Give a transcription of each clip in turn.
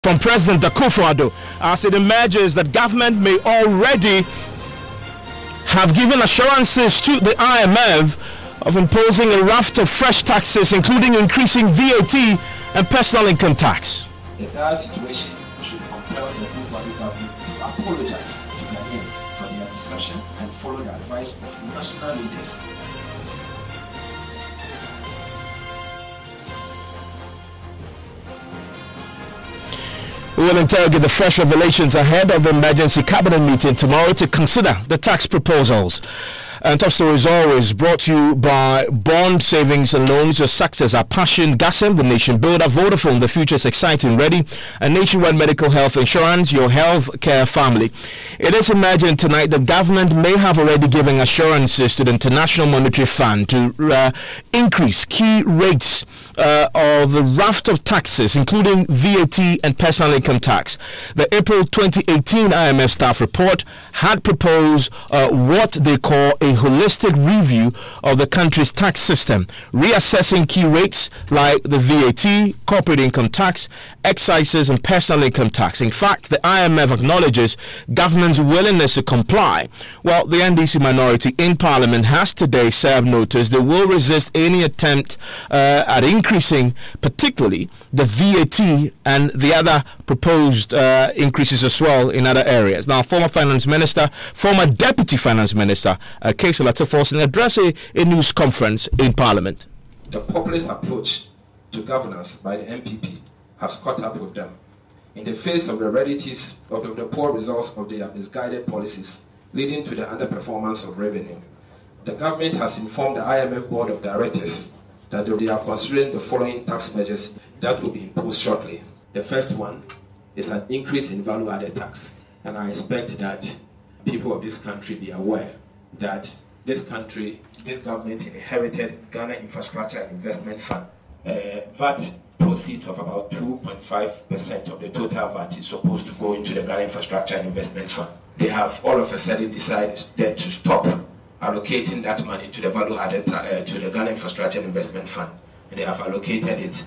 from President Akufo-Addo as it emerges that government may already have given assurances to the IMF of imposing a raft of fresh taxes, including increasing VAT and personal income tax. The dire situation should compel the Akufo-Addo government to apologize to Ghanaians for their deception and follow the advice of national leaders. We will interrogate the fresh revelations ahead of the emergency cabinet meeting tomorrow to consider the tax proposals. And Top Story is always brought to you by Bond Savings and Loans. Your success, our passion. Gasem, the nation builder. Vodafone, the future is exciting, ready. And Nationwide Medical Health Insurance, your health care family. It is emerging tonight the government may have already given assurances to the International Monetary Fund to increase key rates of the raft of taxes, including VAT and personal income tax. The April 2018 IMF staff report had proposed what they call a holistic review of the country's tax system, reassessing key rates like the VAT, corporate income tax, excises, and personal income tax. In fact, the IMF acknowledges government's willingness to comply. Well, the NDC minority in Parliament has today served notice they will resist any attempt at increasing, particularly the VAT and the other proposed increases as well in other areas. Now, former Deputy Finance Minister, Kaisa Latifos, addressed a news conference in Parliament. The populist approach to governance by the MPP has caught up with them. In the face of the realities of the poor results of their misguided policies leading to the underperformance of revenue, the government has informed the IMF Board of Directors that they are considering the following tax measures that will be imposed shortly. The first one is an increase in value-added tax, and I expect that people of this country be aware that this government inherited Ghana Infrastructure and Investment Fund. VAT proceeds of about 2.5% of the total VAT is supposed to go into the Ghana Infrastructure and Investment Fund. They have all of a sudden decided that to stop allocating that money to the value added to the Ghana Infrastructure and Investment Fund, and they have allocated it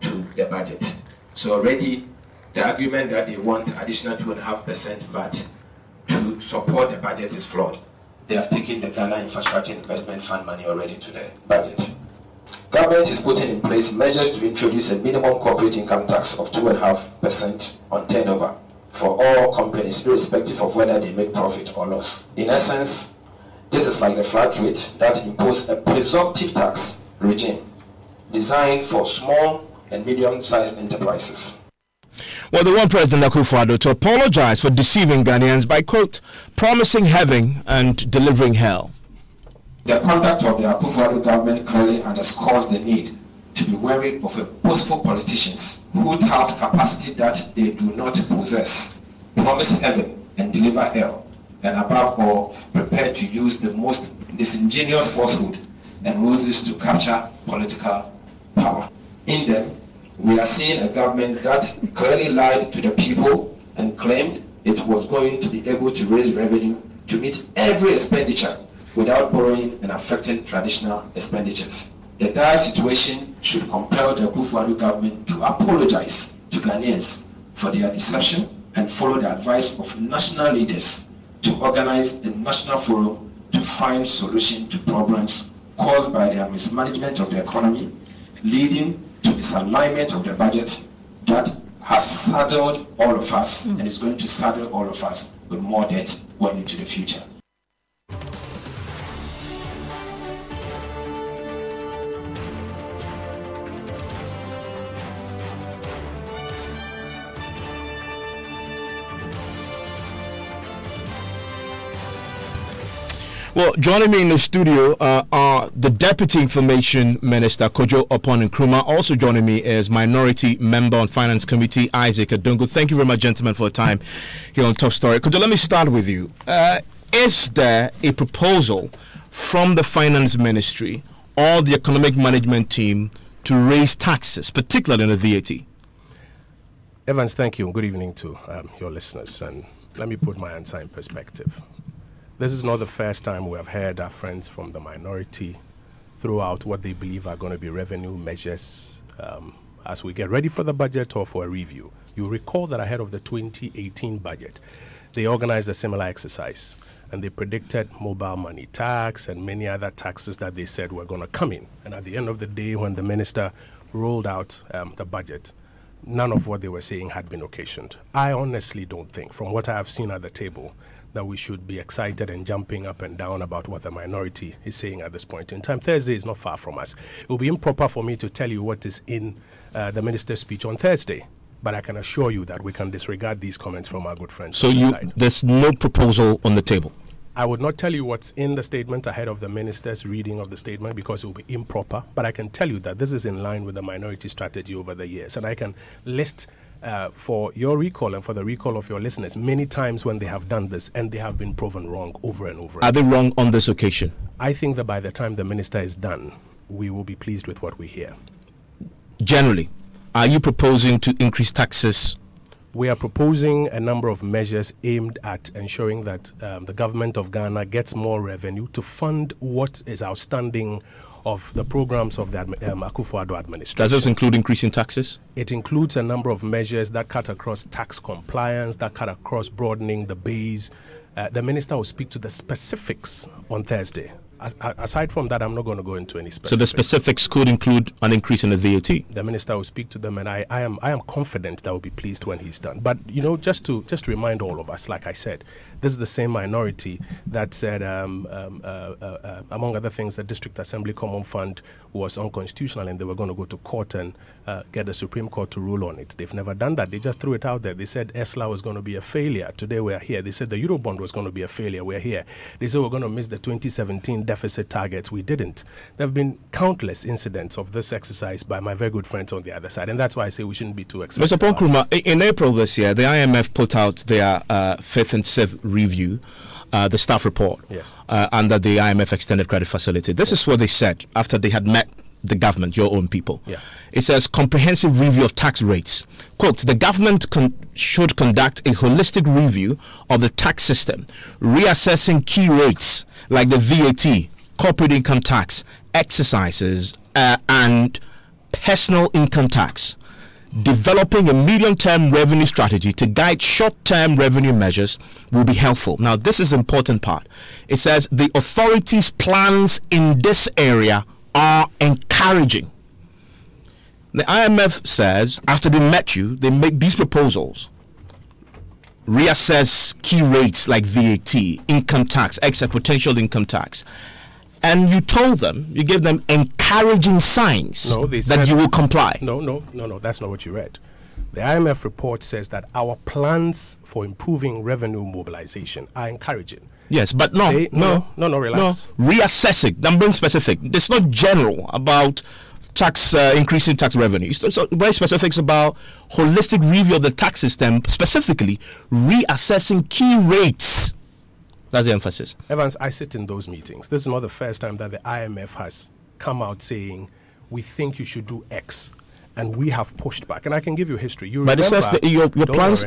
to the budget. So already the argument that they want additional 2.5% VAT to support the budget is flawed. They have taken the Ghana Infrastructure and Investment Fund money already to the budget. Government is putting in place measures to introduce a minimum corporate income tax of 2.5% on turnover for all companies, irrespective of whether they make profit or loss. In essence, this is like the flat rate that imposed a presumptive tax regime designed for small and medium-sized enterprises. Well, they want President Akufo-Addo to apologize for deceiving Ghanaians by, quote, promising heaven and delivering hell. The conduct of the Akufo-Addo government clearly underscores the need to be wary of boastful politicians who tout capacity that they do not possess, promise heaven and deliver hell, and above all, prepared to use the most disingenuous falsehood and roses to capture political power. In them, we are seeing a government that clearly lied to the people and claimed it was going to be able to raise revenue to meet every expenditure without borrowing and affecting traditional expenditures. The dire situation should compel the Akufo-Addo government to apologize to Ghanaians for their deception and follow the advice of national leaders to organize a national forum to find solutions to problems caused by their mismanagement of the economy, leading to misalignment of the budget that has saddled all of us and is going to saddle all of us with more debt going into the future. Well, joining me in the studio are the Deputy Information Minister, Kojo Oppong Nkrumah. Also joining me is Minority Member on Finance Committee, Isaac Adungo. Thank you very much, gentlemen, for the time here on Top Story. Kojo, let me start with you. Is there a proposal from the Finance Ministry or the Economic Management Team to raise taxes, particularly on the VAT? Evans, thank you. Good evening to your listeners. And let me put my answer in perspective. This is not the first time we have heard our friends from the minority throw out what they believe are going to be revenue measures as we get ready for the budget or for a review. You recall that ahead of the 2018 budget, they organized a similar exercise, and they predicted mobile money tax and many other taxes that they said were going to come in. And at the end of the day, when the minister rolled out the budget, none of what they were saying had been occasioned. I honestly don't think, from what I have seen at the table, that we should be excited and jumping up and down about what the minority is saying at this point in time. Thursday is not far from us. It will be improper for me to tell you what is in the minister's speech on Thursday, but I can assure you that we can disregard these comments from our good friends. So there's no proposal on the table? I would not tell you what's in the statement ahead of the minister's reading of the statement because it will be improper, but I can tell you that this is in line with the minority strategy over the years. And I can list for your recall and for the recall of your listeners many times when they have done this and they have been proven wrong over and over. Are they wrong on this occasion? I think that by the time the minister is done, we will be pleased with what we hear. Generally, are you proposing to increase taxes? We are proposing a number of measures aimed at ensuring that the government of Ghana gets more revenue to fund what is outstanding of the programs of the Akufo-Addo administration. Does this include increasing taxes? It includes a number of measures that cut across tax compliance, that cut across broadening the base. The minister will speak to the specifics on Thursday. Aside from that, I'm not going to go into any specifics. So the specifics could include an increase in the VAT? The minister will speak to them, and I am confident that will be pleased when he's done. But, you know, just to remind all of us, like I said, this is the same minority that said, among other things, the District Assembly Common Fund was unconstitutional and they were going to go to court and get the Supreme Court to rule on it. They've never done that. They just threw it out there. They said ESLA was going to be a failure. Today we're here. They said the Eurobond was going to be a failure. We're here. They said we're going to miss the 2017 deficit targets. We didn't. There have been countless incidents of this exercise by my very good friends on the other side, and that's why I say we shouldn't be too excited. Mr. Ponkrumah, in April this year, the IMF put out their fifth and sixth review, the staff report, yes, under the IMF Extended Credit Facility. This is what they said after they had met the government, your own people. Yeah. It says comprehensive review of tax rates. Quote, the government should conduct a holistic review of the tax system, reassessing key rates like the VAT, corporate income tax, exercises, and personal income tax. Developing a medium-term revenue strategy to guide short-term revenue measures will be helpful. Now, this is the important part. It says the authorities' plans in this area are encouraging. The IMF says after they met you, they make these proposals. Reassess key rates like VAT, income tax, extra potential income tax. And you told them, you gave them encouraging signs that you will comply. No, that's not what you read. The IMF report says that our plans for improving revenue mobilization are encouraging. Yes, but relax. No, Reassessing, I'm being specific. It's not general about tax, increasing tax revenue. It's very specific about holistic review of the tax system, specifically reassessing key rates. That's the emphasis. Evans, I sit in those meetings. This is not the first time that the IMF has come out saying, we think you should do X. And we have pushed back. And I can give you history. But it says that your plans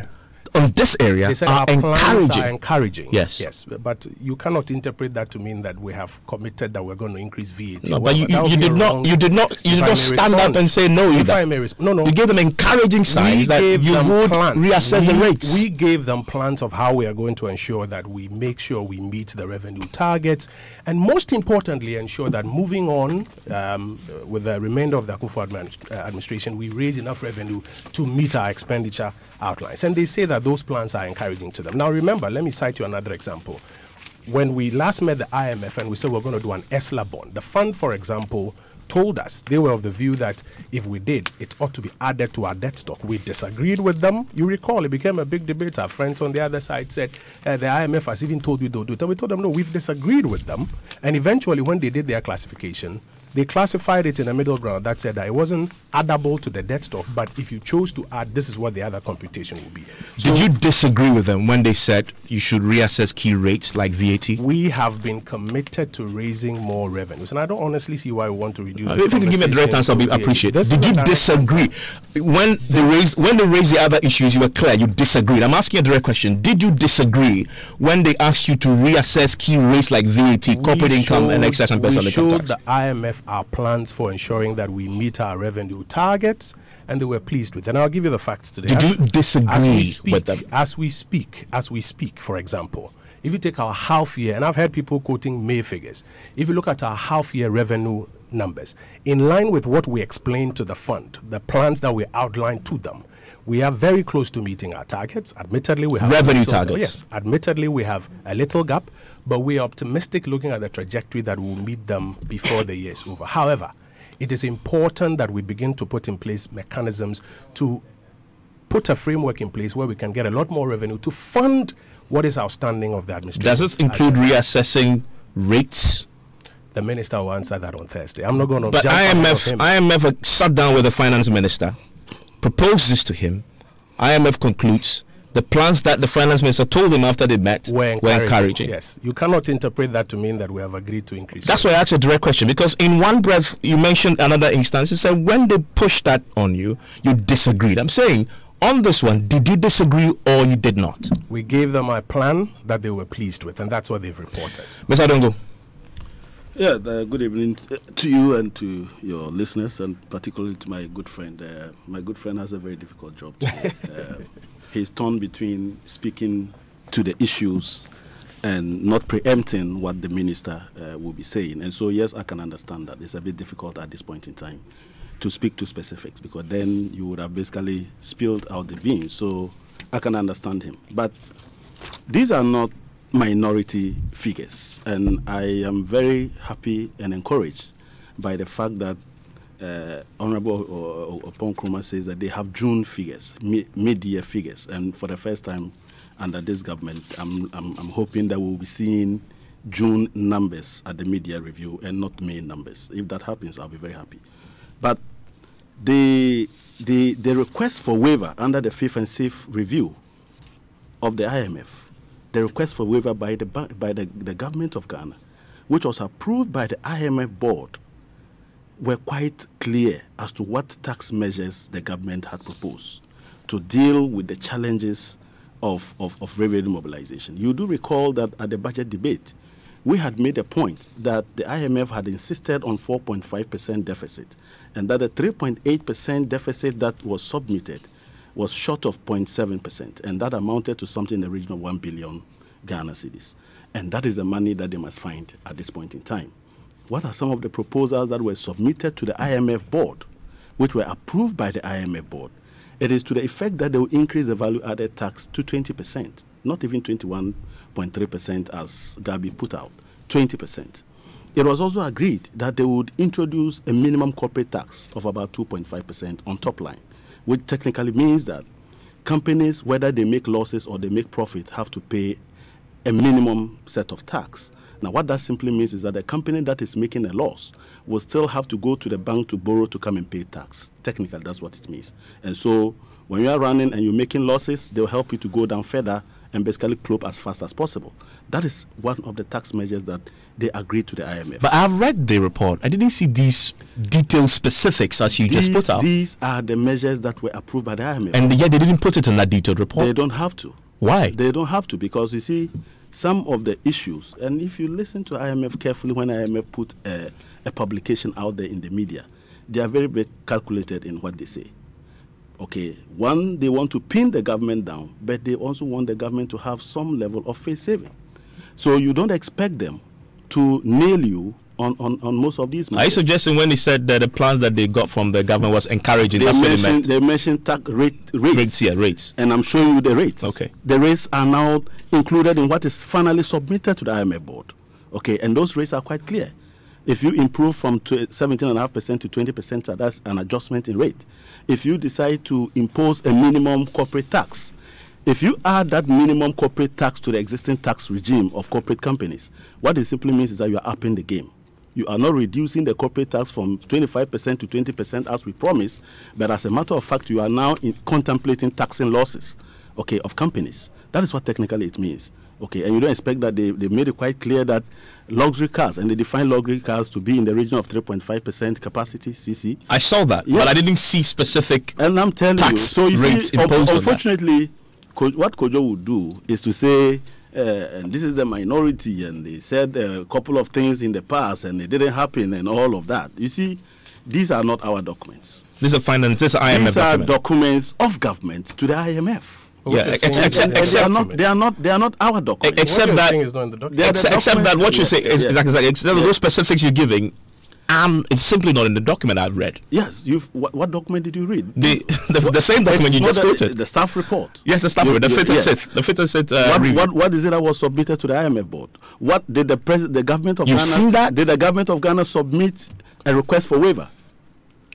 on this area are encouraging. Yes. But you cannot interpret that to mean that we have committed that we're going to increase VAT. No, but you did not stand up and say no either. No. You gave them encouraging signs that you would reassess the rates. We gave them plans of how we are going to ensure that we make sure we meet the revenue targets, and most importantly, ensure that moving on with the remainder of the Akufo administration, we raise enough revenue to meet our expenditure outlines. And they say that those plans are encouraging to them. Now remember, let me cite you another example. When we last met the IMF and we said we're going to do an ESLA bond, the fund, for example, told us they were of the view that if we did, it ought to be added to our debt stock. We disagreed with them. You recall, it became a big debate. Our friends on the other side said the IMF has even told you don't do it. And we told them, no, we've disagreed with them. And eventually, when they did their classification, they classified it in a middle ground that said that it wasn't addable to the debt stock, but if you chose to add, this is what the other computation will be. So, did you disagree with them when they said you should reassess key rates like VAT? We have been committed to raising more revenues, and I don't honestly see why we want to reduce. If you can give me a direct answer, I'll appreciate it. Did you disagree when they raised the other issues? You were clear. You disagreed. I'm asking a direct question. Did you disagree when they asked you to reassess key rates like VAT, corporate income, and excess and personal income tax? The IMF our plans for ensuring that we meet our revenue targets, and they were pleased with. And I'll give you the facts today. Did you disagree with them? As we speak, for example, if you take our half year, and I've heard people quoting May figures, if you look at our half year revenue numbers, in line with what we explained to the fund, the plans that we outlined to them, we are very close to meeting our targets. Admittedly, we have revenue targets. Yes, admittedly, we have a little gap, but we are optimistic looking at the trajectory that we'll meet them before the year is over. However, it is important that we begin to put in place mechanisms to put a framework in place where we can get a lot more revenue to fund what is outstanding of the administration. Does this include reassessing rates? The minister will answer that on Thursday. I'm not going to. But IMF sat down with the finance minister, proposed this to him. IMF concludes the plans that the finance minister told him after they met were encouraging. Yes, you cannot interpret that to mean that we have agreed to increase. That's why I asked a direct question, because in one breath you mentioned another instance. You said when they pushed that on you, you disagreed. I'm saying on this one, did you disagree or you did not? We gave them a plan that they were pleased with, and that's what they've reported. Mr. Adongo. Yeah, good evening to you and to your listeners, and particularly to my good friend. My good friend has a very difficult job today. He's torn between speaking to the issues and not preempting what the minister will be saying. And so, yes, I can understand that. It's a bit difficult at this point in time to speak to specifics, because then you would have basically spilled out the beans. So I can understand him. But these are not minority figures, and I am very happy and encouraged by the fact that Honorable Opon Nkrumah says that they have June figures, mid-year figures, and for the first time under this government, I'm hoping that we'll be seeing June numbers at the mid-year review and not May numbers. If that happens, I'll be very happy. But the request for waiver under the fifth and sixth review of the IMF, the request for waiver by the government of Ghana, which was approved by the IMF board, were quite clear as to what tax measures the government had proposed to deal with the challenges of revenue mobilization. You do recall that at the budget debate, we had made a point that the IMF had insisted on 4.5% deficit, and that the 3.8% deficit that was submitted was short of 0.7%, and that amounted to something in the region of 1 billion Ghana cedis. And that is the money that they must find at this point in time. What are some of the proposals that were submitted to the IMF board, which were approved by the IMF board? It is to the effect that they will increase the value-added tax to 20%, not even 21.3% as Gabi put out, 20%. It was also agreed that they would introduce a minimum corporate tax of about 2.5% on top line, which technically means that companies, whether they make losses or they make profit, have to pay a minimum set of tax. Now, what that simply means is that a company that is making a loss will still have to go to the bank to borrow to come and pay tax. Technically, that's what it means. And so when you are running and you're making losses, they'll help you to go down further and basically close as fast as possible. That is one of the tax measures that they agreed to the IMF. But I've read the report. I didn't see these detailed specifics as you just put out. These are the measures that were approved by the IMF. And yet they didn't put it in that detailed report. They don't have to. Why? They don't have to, because you see, some of the issues, and if you listen to IMF carefully when IMF put a publication out there in the media, they are very, very calculated in what they say. Okay, one, they want to pin the government down, but they also want the government to have some level of face saving. So you don't expect them to nail you on most of these measures. Are you suggesting when they said that the plans that they got from the government was encouraging? They mentioned tax rates. Yeah, rates. And I'm showing you the rates. Okay. The rates are now included in what is finally submitted to the IMF board. Okay, and those rates are quite clear. If you improve from 17.5% to 20%, that's an adjustment in rate. If you decide to impose a minimum corporate tax, if you add that minimum corporate tax to the existing tax regime of corporate companies, what it simply means is that you are upping the game. You are not reducing the corporate tax from 25% to 20% as we promised, but as a matter of fact, you are now contemplating taxing losses, okay, of companies. That is what technically it means. Okay, and you don't expect that they made it quite clear that luxury cars, and they define luxury cars to be in the region of 3.5% capacity, CC. I saw that, yes. But I didn't see specific and I'm telling tax you, so you rates see, imposed unfortunately, what Kojo would do is to say, and this is the minority, and they said a couple of things in the past, and it didn't happen, and all of that. You see, these are not our documents. These are IMF These are document. documents of government to the IMF. Yeah, they are not our documents. Except that, is not in the document. except that what you say is exactly those specifics you're giving. It's simply not in the document I've read. Yes, what document did you read? The same document you just quoted. The staff report. Yes, the staff report. The fifth and sixth. The fifth and sixth. What is it that was submitted to the IMF board? What did the government of You've Ghana? seen that? Did the government of Ghana submit a request for waiver?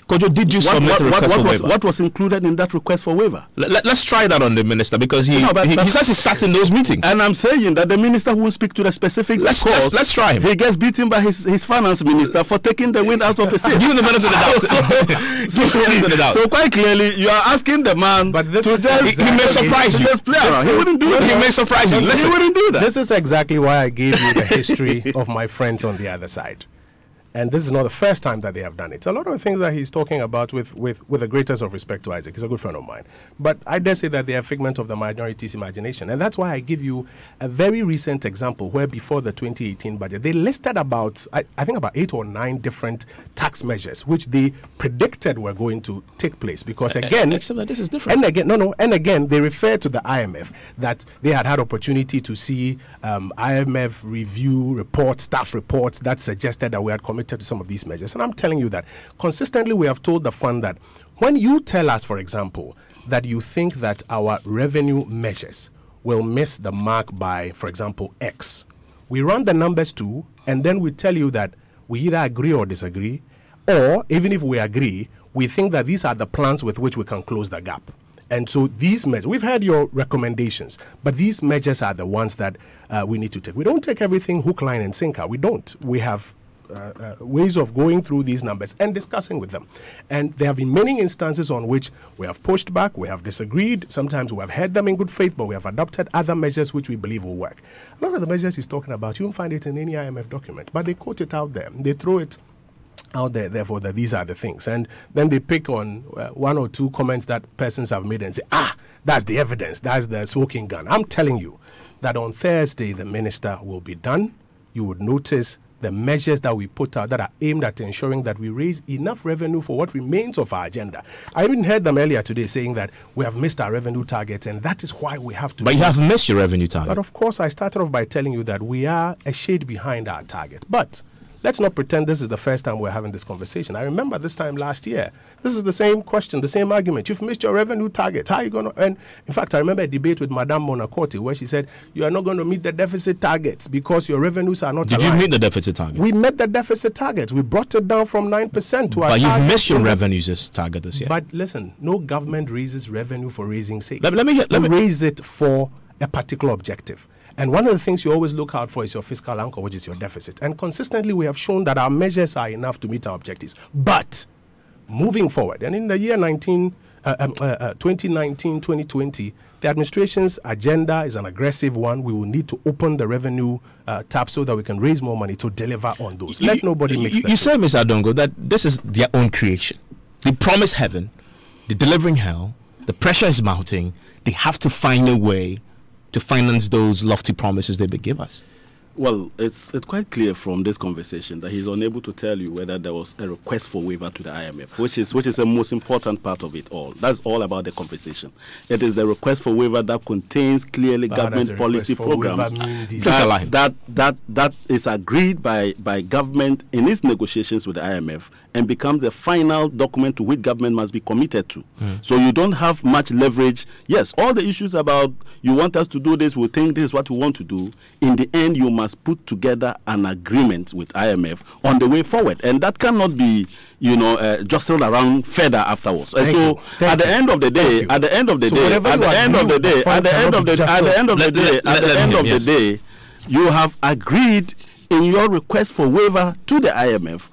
Kojo, did you submit a request for waiver? What was included in that request for waiver? Let's try that on the minister, because he says he sat in those meetings. And I'm saying that the minister won't speak to the specifics. Let's try him. He gets beaten by his finance minister for taking the wind out of the sail. Give him the benefit of the doubt. So quite clearly, you are asking the man but this to just... He may surprise you. Just play around. He wouldn't do that. He may surprise you. Listen. He wouldn't do that. This is exactly why I gave you the history of my friends on the other side. And this is not the first time that they have done it. A lot of the things that he's talking about with the greatest of respect to Isaac, he's a good friend of mine. But I dare say that they are a figment of the minority's imagination. And that's why I give you a very recent example where before the 2018 budget, they listed about, I think about 8 or 9 different tax measures, which they predicted were going to take place. Because again... Except that this is different. And again, they refer to the IMF, that they had opportunity to see IMF review reports, staff reports that suggested that we had committed to some of these measures. And I'm telling you that consistently we have told the fund that when you tell us, for example, that you think that our revenue measures will miss the mark by, for example, X, we run the numbers too, and then we tell you that we either agree or disagree, or even if we agree, we think that these are the plans with which we can close the gap. And so these measures, we've heard your recommendations, but these measures are the ones that we need to take. We don't take everything hook, line, and sinker. We don't. We have ways of going through these numbers and discussing with them. And there have been many instances on which we have pushed back, we have disagreed, sometimes we have heard them in good faith, but we have adopted other measures which we believe will work. A lot of the measures he's talking about, you won't find it in any IMF document, but they quote it out there. They throw it out there, therefore, that these are the things. And then they pick on 1 or 2 comments that persons have made and say, that's the evidence, that's the smoking gun. I'm telling you that on Thursday, the minister will be done. You would notice the measures that we put out that are aimed at ensuring that we raise enough revenue for what remains of our agenda. I even heard them earlier today saying that we have missed our revenue targets, and that is why we have to... But you have missed your revenue target. But of course, I started off by telling you that we are a shade behind our target. But let's not pretend this is the first time we're having this conversation. I remember this time last year. This is the same question, the same argument. You've missed your revenue target. How are you going to... And in fact, I remember a debate with Madame Monacote where she said, you are not going to meet the deficit targets because your revenues are not aligned. Did you meet the deficit target? We met the deficit targets. We brought it down from 9% to our But you've target. missed your revenues target this year. But listen, no government raises revenue for raising sake. Let me raise it for a particular objective. And one of the things you always look out for is your fiscal anchor, which is your deficit. And consistently, we have shown that our measures are enough to meet our objectives. But moving forward, and in the year 2019-2020, the administration's agenda is an aggressive one. We will need to open the revenue tap so that we can raise more money to deliver on those. Let nobody mix that. You say, Mr. Adongo, that this is their own creation. They promise heaven, they're delivering hell, the pressure is mounting, they have to find a way to finance those lofty promises they give us. Well, it's quite clear from this conversation that he's unable to tell you whether there was a request for waiver to the IMF, which is the most important part of it all. That's all about the conversation. It is the request for waiver that contains clearly government policy programs that is agreed by government in its negotiations with the IMF and becomes the final document to which government must be committed to. So you don't have much leverage. Yes, all the issues about you want us to do this, we think this is what we want to do. In the end, you must put together an agreement with IMF on the way forward. And that cannot be, jostled around further afterwards. And so at the end of the day, you have agreed in your request for waiver to the IMF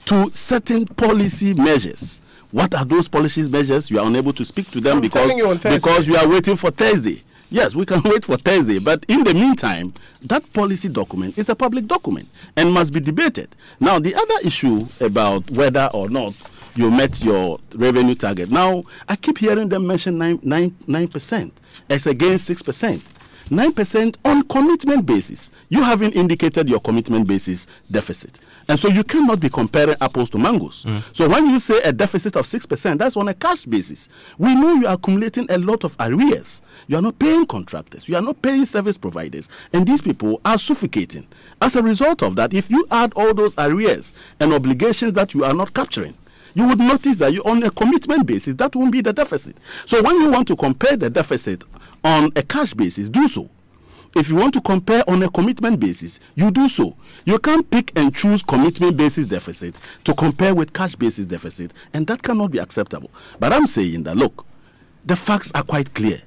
to certain policy measures. What are those policy measures? You are unable to speak to them because you are waiting for Thursday. Yes, we can wait for Thursday, but in the meantime, that policy document is a public document and must be debated. Now, the other issue about whether or not you met your revenue target. Now, I keep hearing them mention 9% as against 6%. 9% on commitment basis. You haven't indicated your commitment basis deficit. And so you cannot be comparing apples to mangoes. So when you say a deficit of 6%, that's on a cash basis. We know you are accumulating a lot of arrears. You are not paying contractors. You are not paying service providers. And these people are suffocating. As a result of that, if you add all those arrears and obligations that you are not capturing, you would notice that you on a commitment basis, that won't be the deficit. So when you want to compare the deficit on a cash basis, do so. If you want to compare on a commitment basis, you do so. You can't pick and choose commitment basis deficit to compare with cash basis deficit, and that cannot be acceptable. But I'm saying that, look, the facts are quite clear.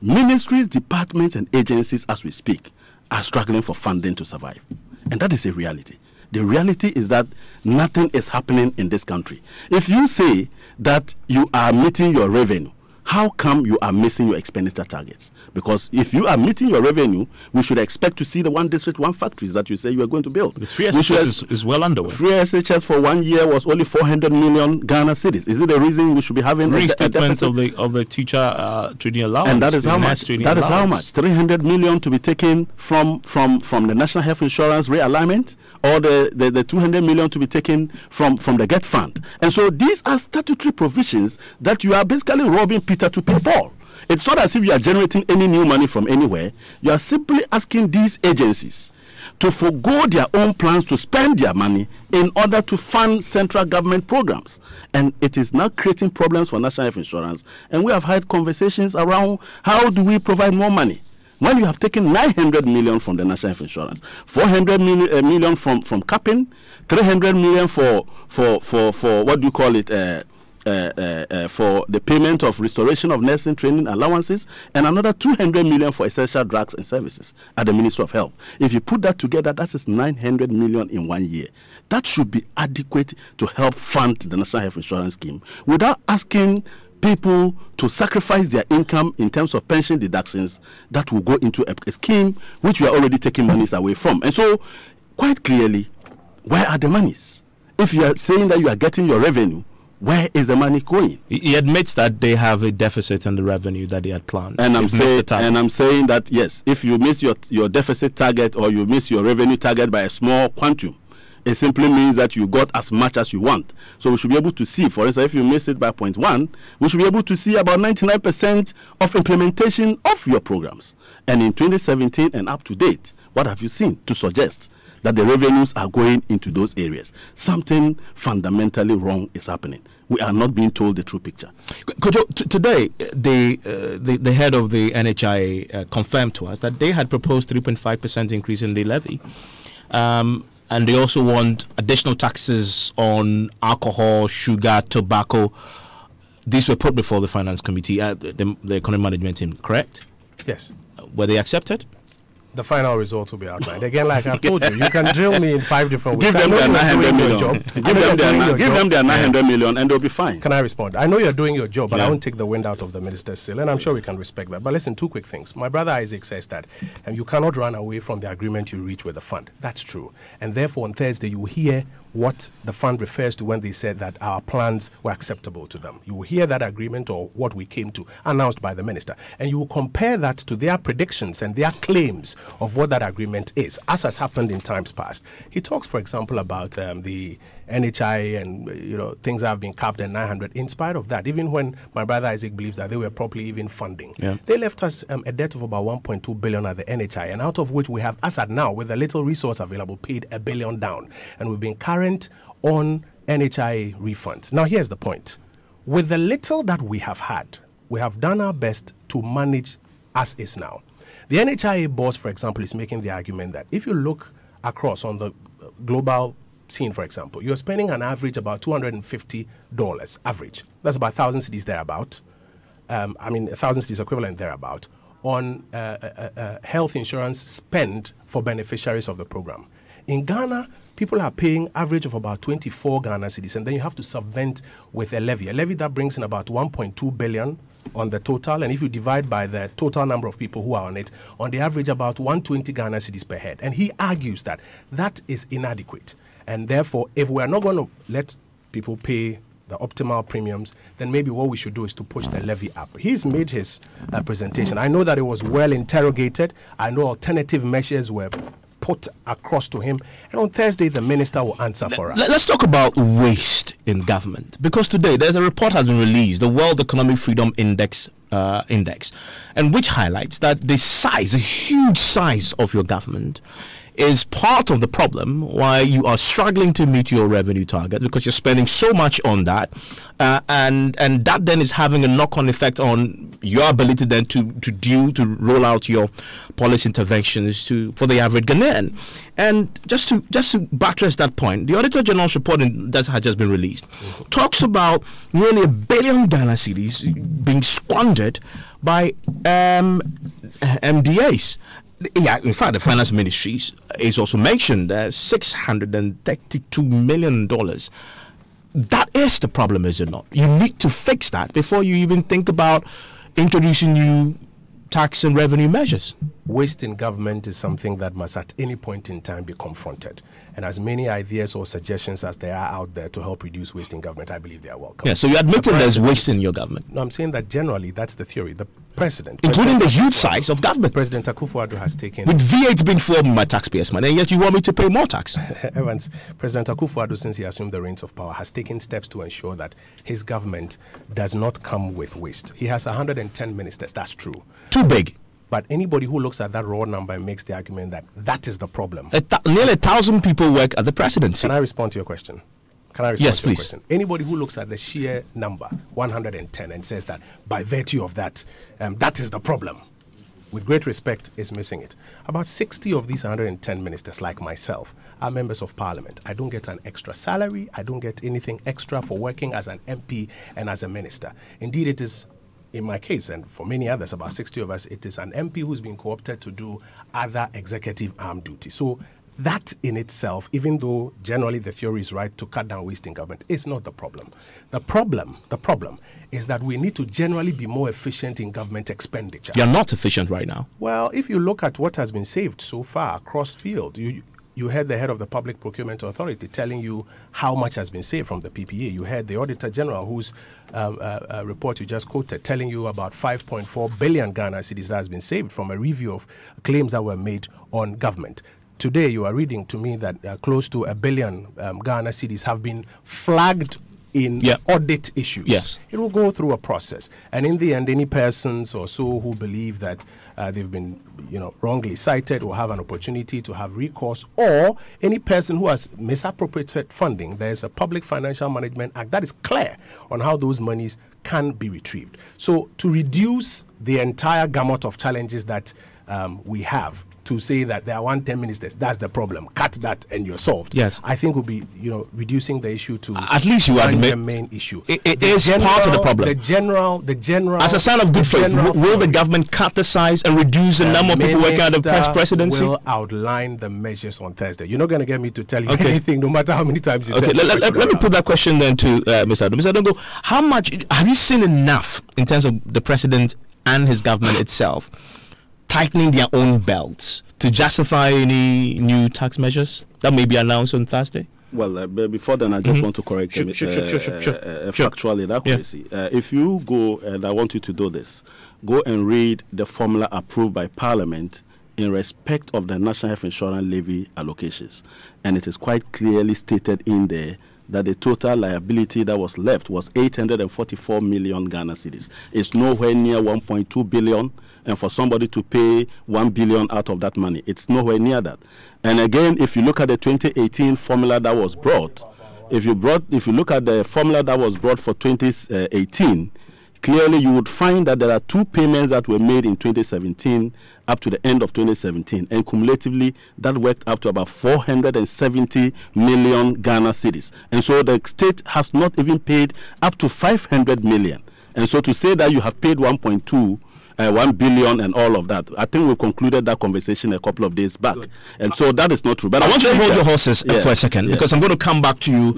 Ministries, departments, and agencies, as we speak, are struggling for funding to survive. And that is a reality. The reality is that nothing is happening in this country. If you say that you are meeting your revenue, how come you are missing your expenditure targets? Because if you are meeting your revenue, we should expect to see the one district, one factories that you say you are going to build. This free SHS is well underway. Free SHS for 1 year was only 400 million Ghana cedis. Is it the reason we should be having restatement of the teacher trading allowance? And that is how much? That is how much? 300 million to be taken from the National Health Insurance realignment, or the 200 million to be taken from the GET fund. And so these are statutory provisions that you are basically robbing Peter to pay Paul. It's not as if you are generating any new money from anywhere. You are simply asking these agencies to forgo their own plans to spend their money in order to fund central government programs. And it is now creating problems for National Health Insurance. And we have had conversations around how do we provide more money. When you have taken 900 million from the National Health Insurance, 400 million from capping, 300 million for what do you call it, for the payment of restoration of nursing training allowances, and another 200 million for essential drugs and services at the Ministry of Health. If you put that together, that is 900 million in 1 year. That should be adequate to help fund the National Health Insurance scheme without asking people to sacrifice their income in terms of pension deductions that will go into a scheme which we are already taking monies away from. And so, quite clearly, where are the monies? If you are saying that you are getting your revenue, where is the money going? He admits that they have a deficit in the revenue that they had planned. And I'm saying that, yes, if you miss your deficit target or you miss your revenue target by a small quantum, it simply means that you got as much as you want. So we should be able to see, for instance, if you miss it by 0.1, we should be able to see about 99% of implementation of your programs. And in 2017 and up to date, what have you seen to suggest that the revenues are going into those areas? Something fundamentally wrong is happening. We are not being told the true picture. Today, the head of the NHIA confirmed to us that they had proposed 3.5% increase in the levy. And they also want additional taxes on alcohol, sugar, tobacco. These were put before the Finance Committee, the Economic Management Team, correct? Yes. Were they accepted? The final results will be outlined. Again, like I've told you, you can drill me in 5 different ways. Give them their 900 million. Give them their 900 million and they'll be fine. Can I respond? I know you're doing your job, but I won't take the wind out of the minister's sail, and I'm sure we can respect that. But listen, 2 quick things. My brother Isaac says that you cannot run away from the agreement you reach with the fund. That's true. And therefore, on Thursday, you will hear what the fund refers to when they said that our plans were acceptable to them. You will hear that agreement, or what we came to, announced by the minister. And you will compare that to their predictions and their claims of what that agreement is, as has happened in times past. He talks, for example, about the NHI and things that have been capped at 900. In spite of that, even when my brother Isaac believes that they were properly even funding, they left us a debt of about 1.2 billion at the NHI, and out of which we have, as at now, with the little resource available, paid $1 billion down. And we've been current on NHI refunds. Now, here's the point. With the little that we have had, we have done our best to manage as is now. The NHIA boss, for example, is making the argument that if you look across on the global scene, for example, you're spending an average about $250 average. That's about 1,000 cedis thereabout. 1,000 cedis equivalent thereabout on health insurance spend for beneficiaries of the program. In Ghana, people are paying average of about 24 Ghana cedis, and then you have to subvent with a levy that brings in about 1.2 billion on the total, and if you divide by the total number of people who are on it, on the average about 120 Ghana cedis per head. And he argues that that is inadequate, and therefore, if we are not going to let people pay the optimal premiums, then maybe what we should do is to push the levy up. He's made his presentation. I know that it was well interrogated. I know alternative measures were put across to him, and on Thursday the minister will answer for us. Let's talk about waste in government, because today there's a report has been released, the World Economic Freedom Index, and which highlights that the huge size of your government is part of the problem why you are struggling to meet your revenue target, because you're spending so much on that, and that then is having a knock-on effect on your ability then to roll out your policy interventions for the average Ghanaian. And just to buttress that point, the Auditor General's report that has just been released talks about nearly $1 billion Ghana cedis being squandered by MDAs. Yeah, in fact, the Finance Ministry is also mentioned $632 million. That is the problem, is it not? You need to fix that before you even think about introducing new tax and revenue measures. Waste in government is something that must at any point in time be confronted. And as many ideas or suggestions as there are out there to help reduce waste in government, I believe they are welcome. Yeah, so you're admitting there's waste in your government? No, I'm saying that generally that's the theory. The president, including the huge size of government. President Akufo-Addo has taken... With VAT being formed by taxpayers' money, and yet you want me to pay more tax. Evans, President Akufo-Addo, since he assumed the reins of power, has taken steps to ensure that his government does not come with waste. He has 110 ministers, that's true. Too big. But anybody who looks at that raw number and makes the argument that that is the problem. Nearly 1,000 people work at the presidency. Can I respond to your question? Yes, please. Question? Anybody who looks at the sheer number, 110, and says that by virtue of that, that is the problem, with great respect, is missing it. About 60 of these 110 ministers, like myself, are members of parliament. I don't get an extra salary. I don't get anything extra for working as an MP and as a minister. Indeed, it is, in my case, and for many others, about 60 of us, it is an MP who's been co-opted to do other executive arm duties. So that in itself, even though generally the theory is right to cut down waste in government, is not the problem. The problem is that we need to generally be more efficient in government expenditure. You're not efficient right now. Well, if you look at what has been saved so far across field, you heard the head of the Public Procurement Authority telling you how much has been saved from the PPA. You heard the Auditor General, whose report you just quoted, telling you about 5.4 billion Ghana cedis that has been saved from a review of claims that were made on government. Today, you are reading to me that close to 1 billion Ghana cedis have been flagged in audit issues. Yes. It will go through a process. And in the end, any persons or so who believe that they've been wrongly cited will have an opportunity to have recourse, or any person who has misappropriated funding. There's a Public Financial Management Act that is clear on how those monies can be retrieved. So to reduce the entire gamut of challenges that we have, to say that there are 110 ministers, that's the problem, cut that and you're solved. Yes. I think will be, reducing the issue to at least you admit the main issue. It is part of the problem. The general. As a sign of good faith, will the government cut the size and reduce the number of people working at the presidency? Will outline the measures on Thursday. You're not going to get me to tell you anything, no matter how many times you tell me. Let me put that question then to Mr. Addo. Mr. Adongo, how much have you seen enough in terms of the president and his government itself tightening their own belts to justify any new tax measures that may be announced on Thursday? Well, before then, I just want to correct factual inaccuracy. If you go, and I want you to do this, go and read the formula approved by Parliament in respect of the National Health Insurance Levy allocations. And it is quite clearly stated in there that the total liability that was left was 844 million Ghana cedis. It's nowhere near 1.2 billion. And for somebody to pay 1 billion out of that money, it's nowhere near that. And again, if you look at the 2018 formula that was brought, if you look at the formula that was brought for 2018, clearly you would find that there are two payments that were made in 2017 up to the end of 2017, and cumulatively that worked up to about 470 million Ghana cedis. And so the state has not even paid up to 500 million. And so to say that you have paid 1 billion and all of that, I think we concluded that conversation a couple of days back. Good. And so that is not true. But I want you to hold your horses for a second, because I'm going to come back to you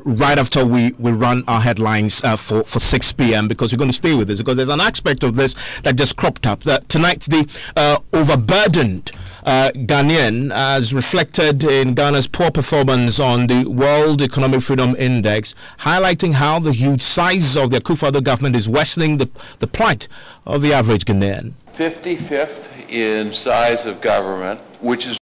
right after we run our headlines for 6 p.m. because we're going to stay with this, because there's an aspect of this that just cropped up. That tonight, the overburdened Ghanaian, as reflected in Ghana's poor performance on the World Economic Freedom Index, highlighting how the huge size of the Akufo-Addo government is worsening the plight of the average Ghanaian. 55th in size of government, which is